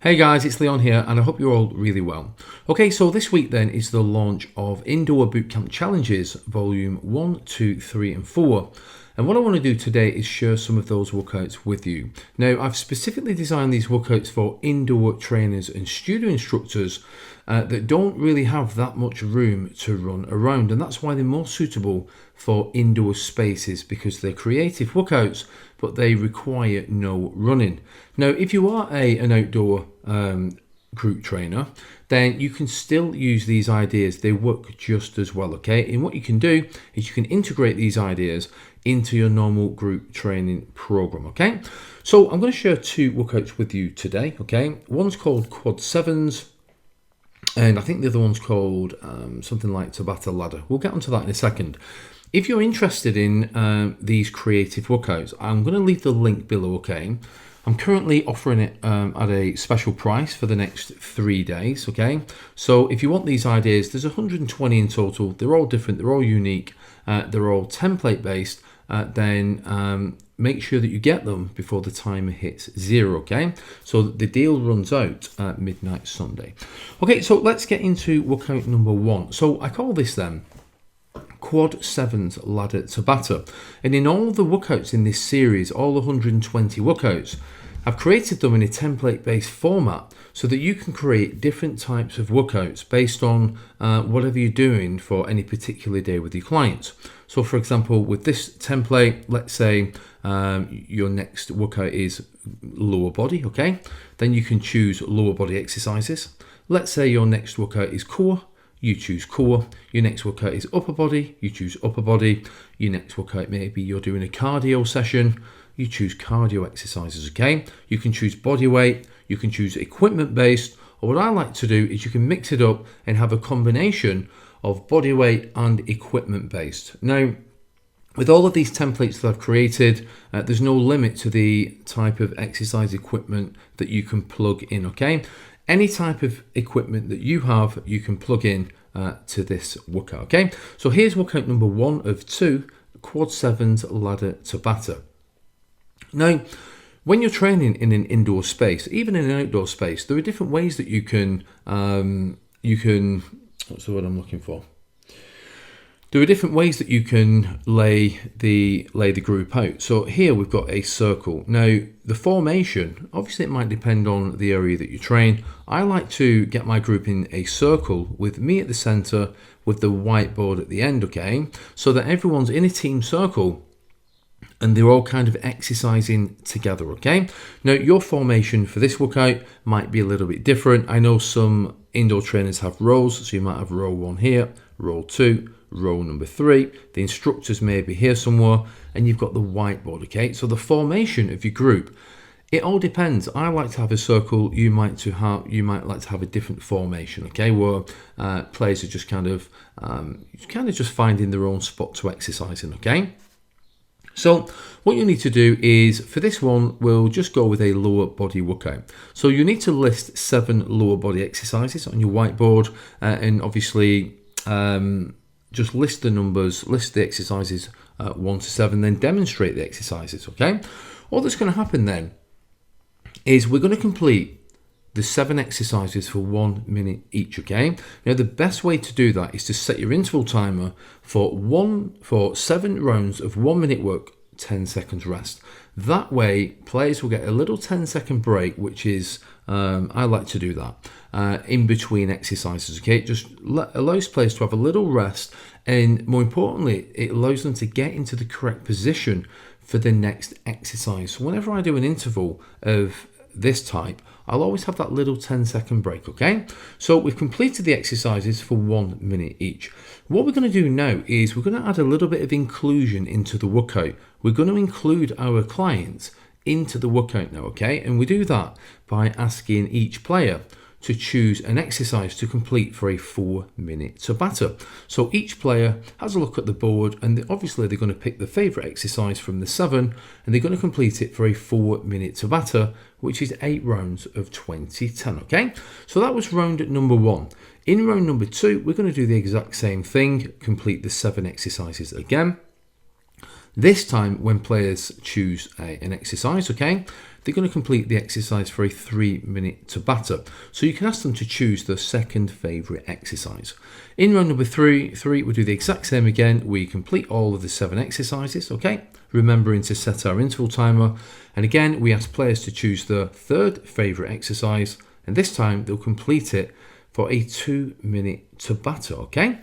Hey guys, it's Leon here and I hope you're all really well. Okay, so this week then is the launch of Indoor Bootcamp Challenges Volume 1, 2, 3 and 4. And what I want to do today is share some of those workouts with you. Now, I've specifically designed these workouts for indoor trainers and studio instructors that don't really have that much room to run around, and that's why they're more suitable for indoor spaces, because they're creative workouts but they require no running. Now, if you are an outdoor group trainer, then you can still use these ideas. They work just as well, okay? And what you can do is you can integrate these ideas into your normal group training program, okay? So I'm going to share two workouts with you today, okay? One's called Quad Sevens, and I think the other one's called something like Tabata Ladder. We'll get onto that in a second. If you're interested in these creative workouts, I'm going to leave the link below, okay? I'm currently offering it at a special price for the next 3 days, okay? So if you want these ideas, there's 120 in total. They're all different, they're all unique, they're all template based. Then make sure that you get them before the timer hits 0, okay? So the deal runs out at midnight Sunday. Okay, so let's get into workout number 1. So I call this then Quad Sevens Ladder Tabata. And in all the workouts in this series, all 120 workouts, I've created them in a template-based format so that you can create different types of workouts based on whatever you're doing for any particular day with your clients. So for example, with this template, let's say your next workout is lower body, okay? Then you can choose lower body exercises. Let's say your next workout is core. You choose core. Your next workout is upper body. You choose upper body. Your next workout, maybe you're doing a cardio session. You choose cardio exercises, okay? You can choose body weight. You can choose equipment based. Or what I like to do is you can mix it up and have a combination of body weight and equipment based. Now, with all of these templates that I've created, there's no limit to the type of exercise equipment that you can plug in, okay? Any type of equipment that you have, you can plug in to this workout, okay? So here's workout number 1 of 2, Quad Sevens Ladder Tabata. Now, when you're training in an indoor space, even in an outdoor space, there are different ways that you can what's the word I'm looking for? There are different ways that you can lay the group out. So here we've got a circle. Now the formation, obviously it might depend on the area that you train. I like to get my group in a circle with me at the center with the whiteboard at the end, okay? So that everyone's in a team circle and they're all kind of exercising together, okay? Now your formation for this workout might be a little bit different. I know some indoor trainers have rows, so you might have row 1 here, row 2, row number 3, the instructors may be here somewhere, and you've got the whiteboard, okay? So the formation of your group, it all depends. I like to have a circle, you might like to have a different formation, okay, where players are just kind of just finding their own spot to exercise in, okay? So what you need to do is, for this one, we'll just go with a lower body workout. So you need to list 7 lower body exercises on your whiteboard, and obviously just list the numbers, list the exercises 1 to 7, then demonstrate the exercises, okay? All that's going to happen then is we're going to complete the 7 exercises for 1 minute each, okay? Now the best way to do that is to set your interval timer for 7 rounds of 1 minute work, 10 seconds rest. That way players will get a little 10-second break, which is I like to do that in between exercises, okay? It just allows players to have a little rest, and more importantly, it allows them to get into the correct position for the next exercise. So whenever I do an interval of this type, I'll always have that little 10-second break, okay? So we've completed the exercises for 1 minute each. What we're going to do now is we're going to add a little bit of inclusion into the workout. We're going to include our clients into the workout now, okay? And we do that by asking each player to choose an exercise to complete for a 4-minute Tabata. So each player has a look at the board, and obviously they're going to pick the favorite exercise from the 7, and they're going to complete it for a 4-minute Tabata, which is 8 rounds of 20-10, okay? So that was round number 1. In round number 2, we're going to do the exact same thing, complete the 7 exercises again. This time when players choose an exercise, okay, they're going to complete the exercise for a 3-minute Tabata. So you can ask them to choose their second favourite exercise. In round number three, we do the exact same again. We complete all of the 7 exercises, okay? Remembering to set our interval timer. And again, we ask players to choose their third favourite exercise. And this time they'll complete it for a 2-minute Tabata, okay?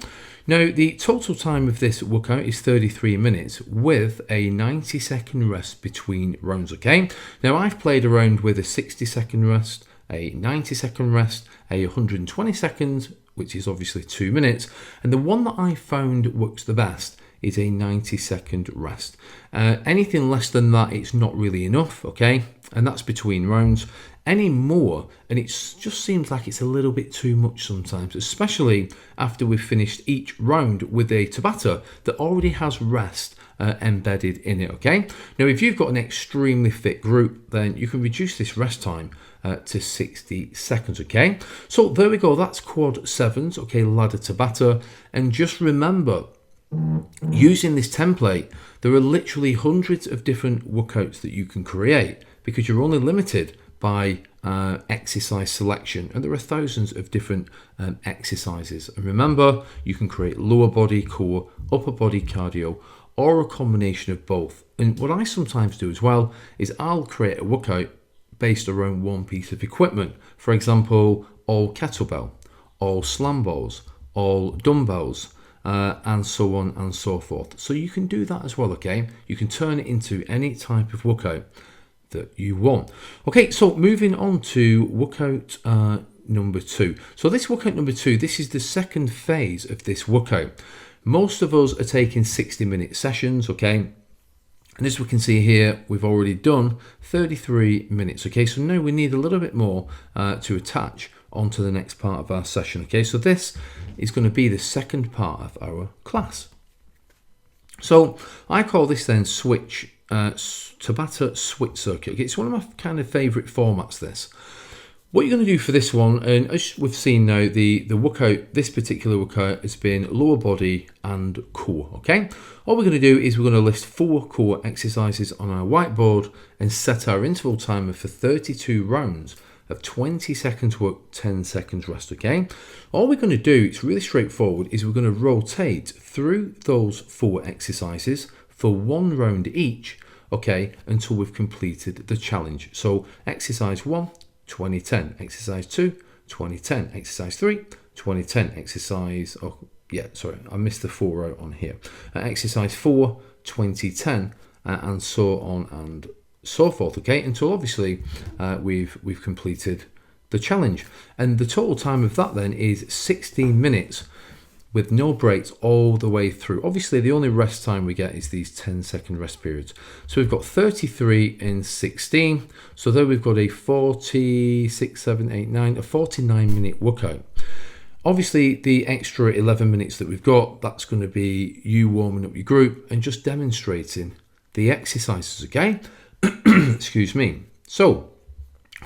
Now, the total time of this workout is 33 minutes with a 90-second rest between rounds, okay? Now, I've played around with a 60-second rest, a 90-second rest, a 120 seconds, which is obviously 2 minutes, and the one that I found works the best is a 90-second rest. Anything less than that, it's not really enough, okay? And that's between rounds. Any more, and it just seems like it's a little bit too much sometimes, especially after we've finished each round with a Tabata that already has rest embedded in it, okay? Now, if you've got an extremely fit group, then you can reduce this rest time to 60 seconds, okay? So there we go, that's quad 7s, okay, ladder Tabata. And just remember, using this template, there are literally hundreds of different workouts that you can create because you're only limited by exercise selection, and there are thousands of different exercises. And remember, you can create lower body, core, upper body cardio, or a combination of both. And what I sometimes do as well is I'll create a workout based around one piece of equipment. For example, all kettlebell, all slam balls, all dumbbells, and so on and so forth. So you can do that as well, okay? You can turn it into any type of workout that you want. Okay, so moving on to workout number 2. So this workout number 2, this is the second phase of this workout. Most of us are taking 60-minute sessions, okay? And as we can see here, we've already done 33 minutes, okay? So now we need a little bit more to attach onto the next part of our session, okay? So this is going to be the second part of our class. So I call this then switch Tabata switch circuit. Okay, it's one of my kind of favourite formats, this. What you're going to do for this one, and as we've seen now, the workout, this particular workout has been lower body and core, okay? All we're going to do is we're going to list 4 core exercises on our whiteboard and set our interval timer for 32 rounds of 20 seconds work, 10 seconds rest, okay? All we're going to do, it's really straightforward, is we're going to rotate through those 4 exercises for 1 round each, okay, until we've completed the challenge. So exercise 1, 20-10, exercise 2, 20-10, exercise 3, 20-10, exercise, oh yeah, sorry, I missed the 4 out on here. Exercise 4, 20-10, and so on and so forth, okay, until obviously we've completed the challenge. And the total time of that then is 16 minutes with no breaks all the way through. Obviously, the only rest time we get is these 10-second rest periods. So we've got 33 and 16. So there we've got a 46, 7, 8, 9, a 49-minute workout. Obviously, the extra 11 minutes that we've got, that's going to be you warming up your group and just demonstrating the exercises, okay? Excuse me. So,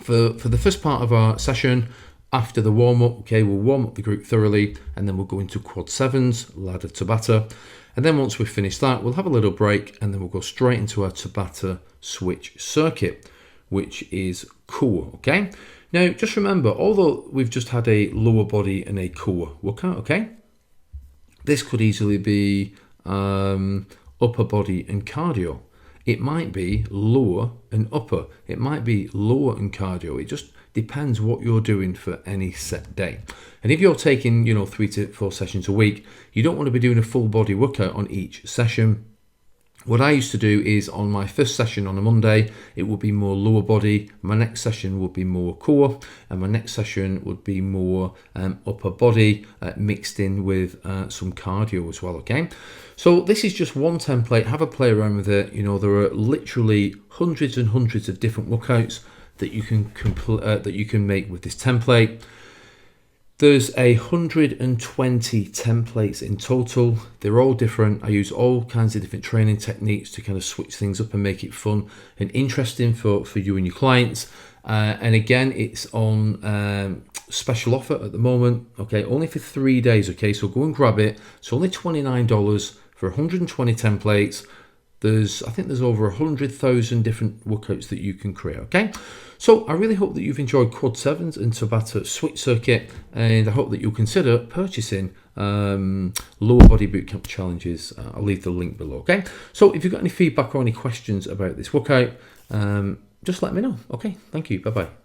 for the first part of our session, after the warm-up, okay, we'll warm up the group thoroughly and then we'll go into quad 7s, ladder Tabata. And then once we've finished that, we'll have a little break and then we'll go straight into our Tabata switch circuit, which is core, okay? Now, just remember, although we've just had a lower body and a core workout, okay? This could easily be upper body and cardio. It might be lower and upper. It might be lower and cardio. It just depends what you're doing for any set day. And if you're taking, 3 to 4 sessions a week, you don't want to be doing a full body workout on each session. What I used to do is on my first session on a Monday, it would be more lower body. My next session would be more core, and my next session would be more upper body mixed in with some cardio as well, okay? So this is just one template. Have a play around with it. There are literally hundreds and hundreds of different workouts that you can make with this template. There's 120 templates in total. They're all different. I use all kinds of different training techniques to kind of switch things up and make it fun and interesting for you and your clients. And again, it's on special offer at the moment. Okay, only for 3 days. Okay, so go and grab it. It's only $29 for 120 templates. I think there's over 100,000 different workouts that you can create, okay? So I really hope that you've enjoyed Quad 7s and Tabata Switch Circuit, and I hope that you'll consider purchasing lower body bootcamp challenges. I'll leave the link below, okay? So if you've got any feedback or any questions about this workout, just let me know. Okay, thank you. Bye-bye.